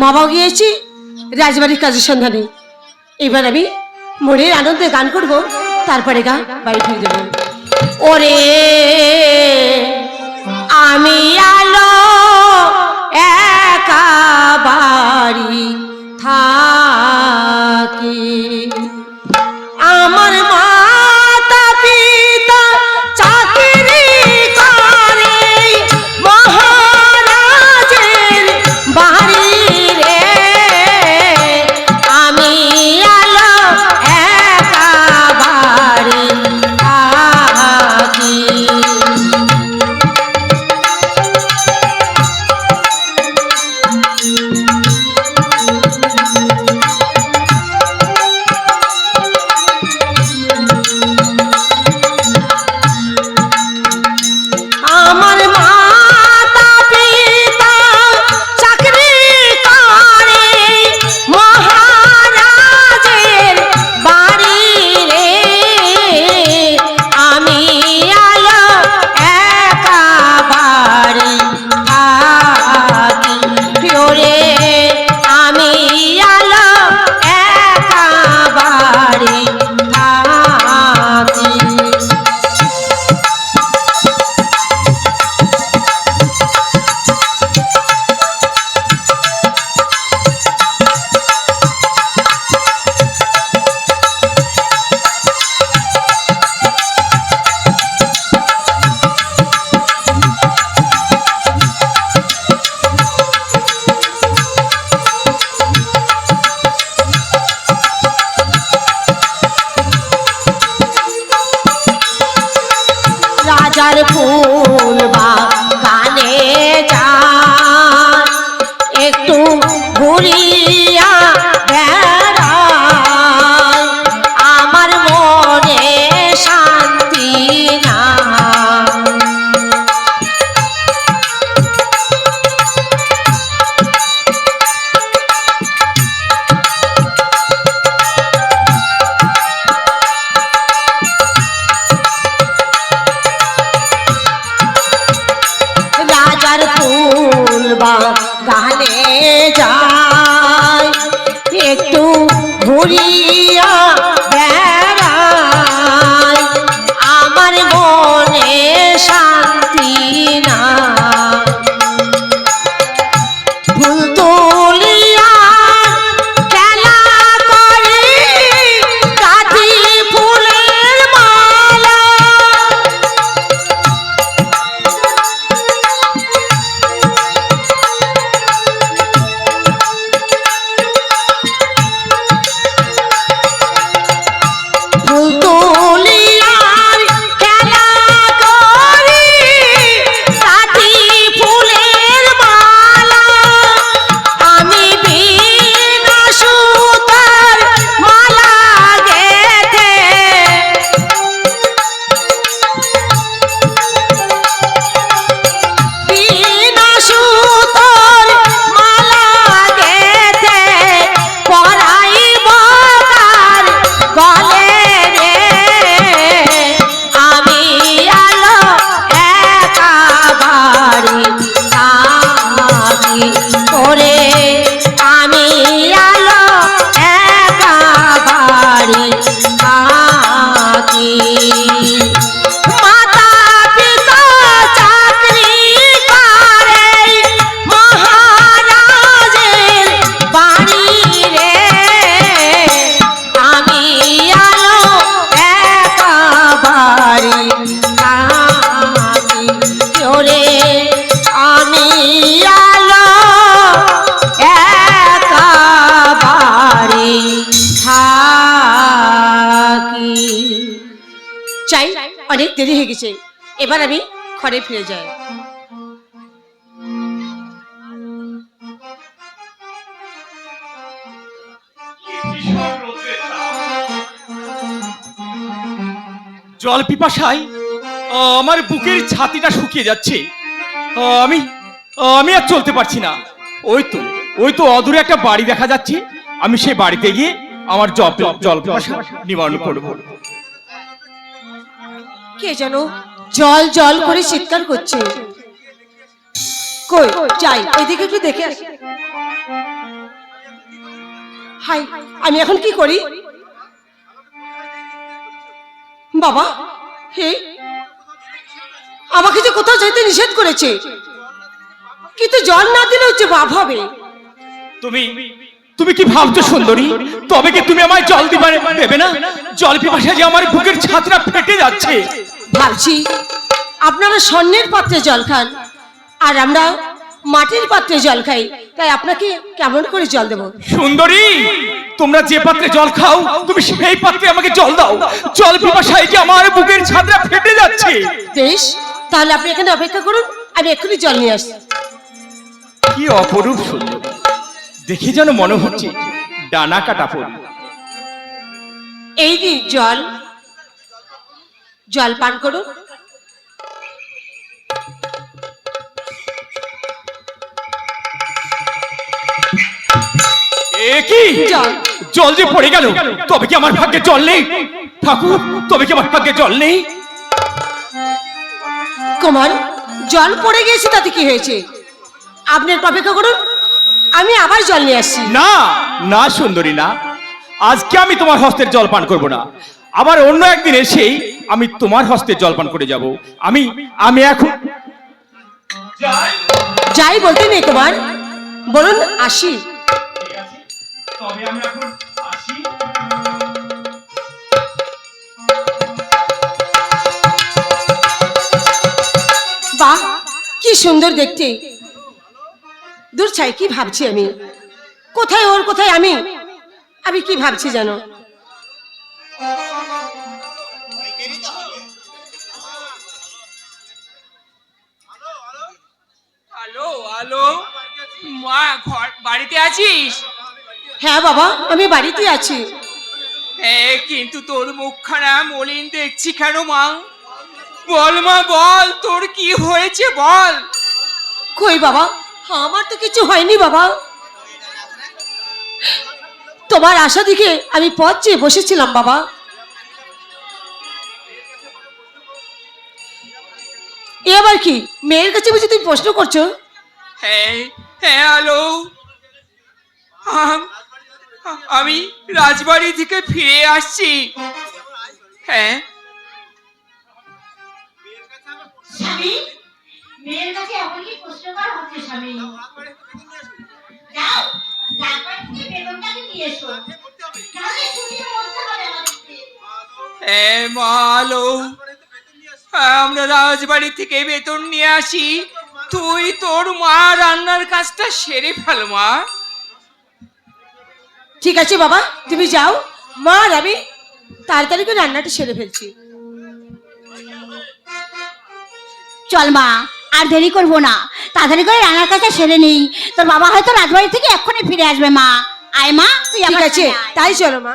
মা বাবা গিয়েছি রাজবাড়ির কাজের সন্ধানে। এবার আমি মনের আনন্দে গান করব, তারপরে বাড়ি ফিরে যাবো। ওরে আমি আলো একা বাড়ি থাকি, আমার মাতা পিতা চাকরি করে মহারাজের বাড়ি রে। আমি আলো একা বাড়ি থাকি। রাজার ফুল বাগানে যান, একটু ঘুরিয়া বেড়াই, আমার মনে শান্তি না। রাজার ফুল বাগানে যাই, একটু ঘুরিয়া বেড়াই, আমার মনে শান্তি না। ফুল তুলিয়া খেলা করি, গাঁথি ফুলের মালা, চাই অনেক দেরি হয়ে গেছে, এবার আমি ঘরে ফিরে যাই। জল পিপাসায় আমার বুকের ছাতিটা শুকিয়ে যাচ্ছে। আমি আমি আর চলতে পারছি না। ওই তো অদূরে একটা বাড়ি দেখা যাচ্ছে, আমি সেই বাড়িতে গিয়ে আমার জল পিপাসা নিবারণ করব। কে যেন জল জল করে চিৎকার করছে, কই যাই ওইদিকে একটু দেখে আসি। হাই, আমি এখন কি করি? বাবা, হে, আমাকে যে কোথাও যেতে নিষেধ করেছে, কিন্তু জল না দিলে হচ্ছে বাপ হবে। তুমি তুমি কি ভাবছো সুন্দরী? তবে কি তুমি আমায় জল দেবে না? জল পিপাসায় যে আমার বুকের ছাতিটা ফেটে যাচ্ছে। ভাবছি আপনারা স্বর্ণের পাত্রে জল খান আর আমরা মাটির পাত্রে জল খাই, তাই আপনাকে কেমন করে জল দেব? সুন্দরী, তোমরা যে পাত্রে জল খাও তুমি সেই পাত্রে আমাকে জল দাও। জল পিপাসায় যে আমার বুকের ছাতিটা ফেটে যাচ্ছে। বেশ, তাহলে আপনি এখানে অপেক্ষা করুন, আমি এক্ষুনি জল নিয়ে আসছি। কি অপরূপ সুন্দর, দেখে যেন মনে হচ্ছে ডানা কাটা পড়ি। এই দিন জল, জল পান করুন। এ কি জল। জল যে পড়ে গেল, তবে কি আমার ভাগ্যে জল নেই? ঠাকুর, তবে কি আমার ভাগ্যে জল নেই? কুমার, জল পড়ে গিয়েছে তাতে কি হয়েছে? আপনি একটু অপেক্ষা করুন, আমি আবার জল নিয়ে আসছি। না না সুন্দরী, না, আজকে আমি তোমার হস্তের জল পান করব না। আবার অন্য একদিন এসেই আমি তোমার হস্তের জল পান করে যাব। আমি আমি এখন যাই বলতে নেই কুমার, বলুন আসি। তবে আমি এখন আসি। বাহ, কি সুন্দর দেখতে। দূর ছাই, কি ভাবছি আমি? কোথায় ওর, কোথায় আমি? আমি কি ভাবছি জানো? হ্যালো হ্যালো, মা বাড়িতে আছিস? হ্যাঁ বাবা, আমি বাড়িতে আছি। হ্যাঁ, কিন্তু তোর মুখখানা মলিন দেখছি কেন মা? বল মা, বল, তোর কি হয়েছে বল। কই বাবা, আমার তো কিছু হয়নি বাবা। তোমার আশা দিকে আমি পথ চেয়ে বসেছিলাম বাবা। এ আবার কি, মেয়ের কাছে বুঝি তুমি প্রশ্ন করছো? হ্যাঁ হ্যাঁ, হ্যালো, আমি রাজবাড়ি থেকে ফিরে আসছি। হ্যাঁ, স্বামী, মেয়ের কাছে এখন কি প্রশ্ন করা হচ্ছে স্বামী? যাও, রাজবাড়ি থেকে বেতনটাকে নিয়ে এসো, নাহলে ছুটির মরতে হবে আমাদেরকে। হ্যাঁ মা, হ্যালো, আমরা রাজবাড়ি থেকে বেতন নিয়ে আসি। তুই তোর মা রান্নার কাজটা সেরে ফেল মা। ঠিক আছে বাবা, তুমি যাও, মা আর আমি তাড়াতাড়ি করে রান্নাটা সেরে ফেলছি। চল মা, আর দেরি করবো না, তাড়াতাড়ি করে রান্নার কাজটা সেরে নেই। তোর বাবা হয়তো রাজবাড়ি থেকে এক্ষুনি ফিরে আসবে মা। আয় মা, তুই ঠিক আমার আছে, সাথে আয়। তাই চলো মা।